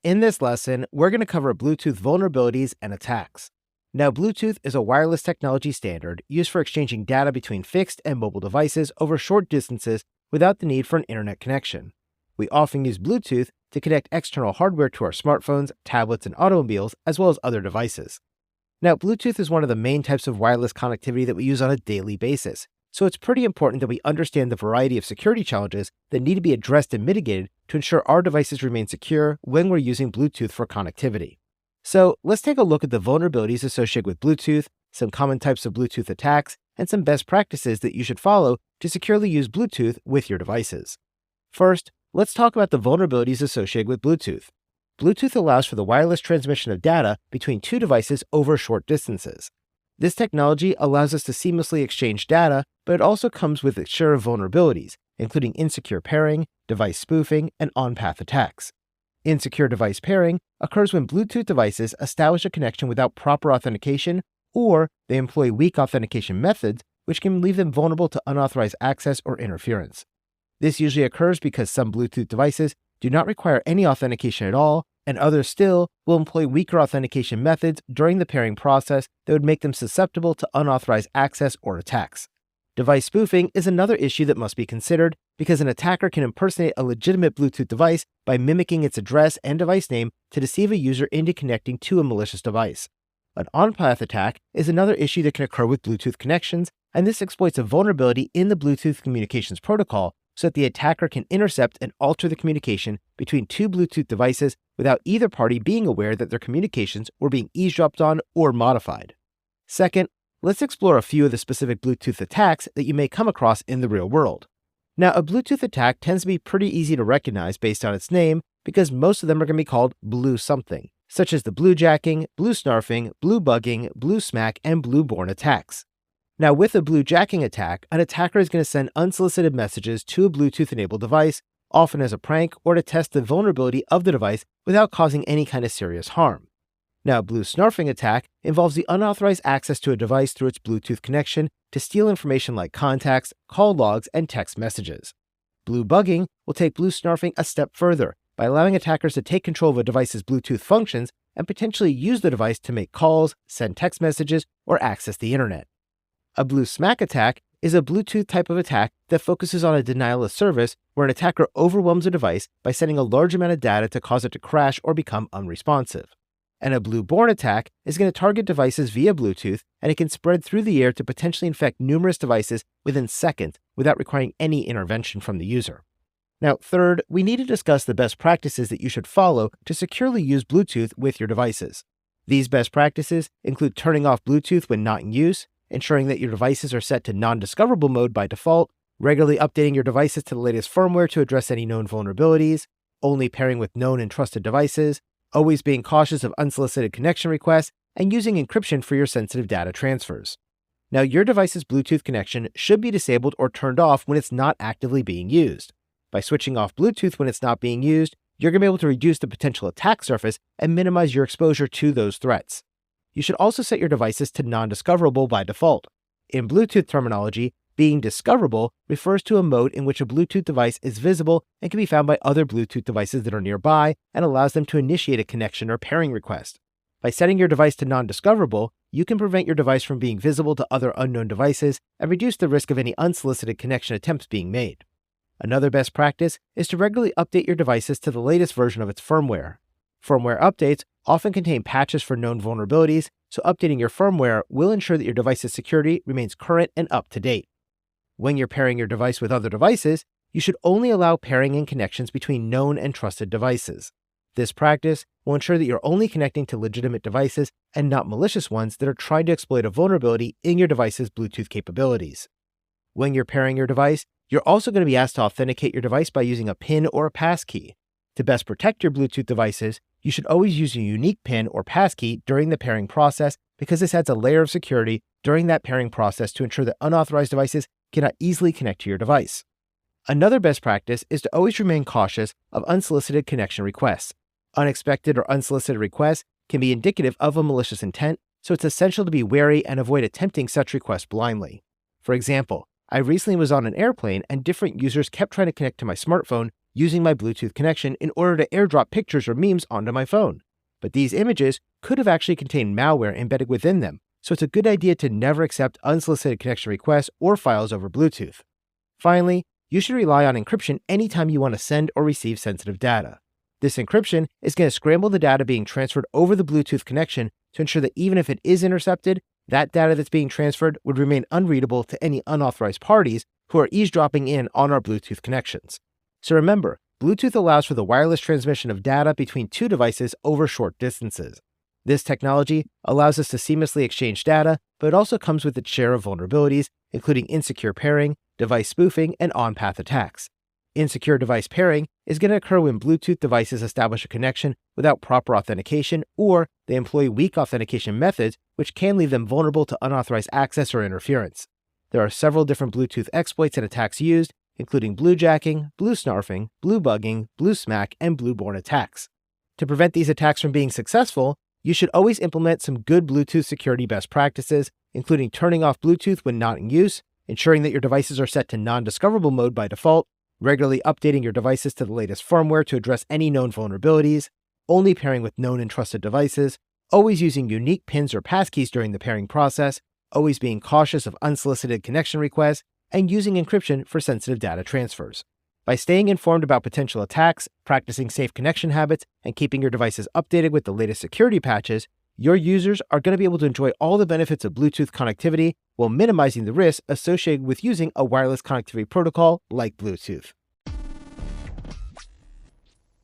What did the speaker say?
In this lesson, we're going to cover Bluetooth vulnerabilities and attacks. Now, Bluetooth is a wireless technology standard used for exchanging data between fixed and mobile devices over short distances without the need for an internet connection. We often use Bluetooth to connect external hardware to our smartphones, tablets, and automobiles, as well as other devices. Now, Bluetooth is one of the main types of wireless connectivity that we use on a daily basis, so it's pretty important that we understand the variety of security challenges that need to be addressed and mitigated to ensure our devices remain secure when we're using Bluetooth for connectivity. So let's take a look at the vulnerabilities associated with Bluetooth, some common types of Bluetooth attacks, and some best practices that you should follow to securely use Bluetooth with your devices. First, let's talk about the vulnerabilities associated with Bluetooth. Bluetooth allows for the wireless transmission of data between two devices over short distances. This technology allows us to seamlessly exchange data, but it also comes with its share of vulnerabilities, including insecure pairing, device spoofing, and on-path attacks. Insecure device pairing occurs when Bluetooth devices establish a connection without proper authentication, or they employ weak authentication methods, which can leave them vulnerable to unauthorized access or interference. This usually occurs because some Bluetooth devices do not require any authentication at all, and others still will employ weaker authentication methods during the pairing process that would make them susceptible to unauthorized access or attacks. Device spoofing is another issue that must be considered because an attacker can impersonate a legitimate Bluetooth device by mimicking its address and device name to deceive a user into connecting to a malicious device. An on-path attack is another issue that can occur with Bluetooth connections, and this exploits a vulnerability in the Bluetooth communications protocol so that the attacker can intercept and alter the communication between two Bluetooth devices without either party being aware that their communications were being eavesdropped on or modified. Second, let's explore a few of the specific Bluetooth attacks that you may come across in the real world. Now, a Bluetooth attack tends to be pretty easy to recognize based on its name because most of them are going to be called blue something, such as the Bluejacking, Bluesnarfing, Bluebugging, Bluesmack, and BlueBorne attacks. Now, with a Bluejacking attack, an attacker is going to send unsolicited messages to a Bluetooth-enabled device, often as a prank or to test the vulnerability of the device without causing any kind of serious harm. Now, a Bluesnarfing attack involves the unauthorized access to a device through its Bluetooth connection to steal information like contacts, call logs, and text messages. Bluebugging will take Bluesnarfing a step further by allowing attackers to take control of a device's Bluetooth functions and potentially use the device to make calls, send text messages, or access the internet. A Bluesmack attack is a Bluetooth type of attack that focuses on a denial of service where an attacker overwhelms a device by sending a large amount of data to cause it to crash or become unresponsive. And a BlueBorne attack is going to target devices via Bluetooth, and it can spread through the air to potentially infect numerous devices within seconds without requiring any intervention from the user. Now, third, we need to discuss the best practices that you should follow to securely use Bluetooth with your devices. These best practices include turning off Bluetooth when not in use, ensuring that your devices are set to non-discoverable mode by default, regularly updating your devices to the latest firmware to address any known vulnerabilities, only pairing with known and trusted devices, always being cautious of unsolicited connection requests, and using encryption for your sensitive data transfers. Now, your device's Bluetooth connection should be disabled or turned off when it's not actively being used. By switching off Bluetooth when it's not being used, you're going to be able to reduce the potential attack surface and minimize your exposure to those threats. You should also set your devices to non-discoverable by default. In Bluetooth terminology, being discoverable refers to a mode in which a Bluetooth device is visible and can be found by other Bluetooth devices that are nearby and allows them to initiate a connection or pairing request. By setting your device to non-discoverable, you can prevent your device from being visible to other unknown devices and reduce the risk of any unsolicited connection attempts being made. Another best practice is to regularly update your devices to the latest version of its firmware. Firmware updates often contain patches for known vulnerabilities, so updating your firmware will ensure that your device's security remains current and up to date. When you're pairing your device with other devices, you should only allow pairing and connections between known and trusted devices. This practice will ensure that you're only connecting to legitimate devices and not malicious ones that are trying to exploit a vulnerability in your device's Bluetooth capabilities. When you're pairing your device, you're also going to be asked to authenticate your device by using a PIN or a passkey. To best protect your Bluetooth devices, you should always use a unique PIN or passkey during the pairing process because this adds a layer of security during that pairing process to ensure that unauthorized devices cannot easily connect to your device. Another best practice is to always remain cautious of unsolicited connection requests. Unexpected or unsolicited requests can be indicative of a malicious intent, so it's essential to be wary and avoid attempting such requests blindly. For example, I recently was on an airplane and different users kept trying to connect to my smartphone using my Bluetooth connection in order to airdrop pictures or memes onto my phone. But these images could have actually contained malware embedded within them, so it's a good idea to never accept unsolicited connection requests or files over Bluetooth. Finally, you should rely on encryption anytime you want to send or receive sensitive data. This encryption is going to scramble the data being transferred over the Bluetooth connection to ensure that even if it is intercepted, that data that's being transferred would remain unreadable to any unauthorized parties who are eavesdropping in on our Bluetooth connections. So remember, Bluetooth allows for the wireless transmission of data between two devices over short distances. This technology allows us to seamlessly exchange data, but it also comes with its share of vulnerabilities, including insecure pairing, device spoofing, and on-path attacks. Insecure device pairing is going to occur when Bluetooth devices establish a connection without proper authentication, or they employ weak authentication methods, which can leave them vulnerable to unauthorized access or interference. There are several different Bluetooth exploits and attacks used, including Bluejacking, Bluesnarfing, Bluebugging, Bluesmack, and BlueBorne attacks. To prevent these attacks from being successful, you should always implement some good Bluetooth security best practices, including turning off Bluetooth when not in use, ensuring that your devices are set to non-discoverable mode by default, regularly updating your devices to the latest firmware to address any known vulnerabilities, only pairing with known and trusted devices, always using unique pins or passkeys during the pairing process, always being cautious of unsolicited connection requests, and using encryption for sensitive data transfers. By staying informed about potential attacks, practicing safe connection habits, and keeping your devices updated with the latest security patches, your users are going to be able to enjoy all the benefits of Bluetooth connectivity while minimizing the risks associated with using a wireless connectivity protocol like Bluetooth.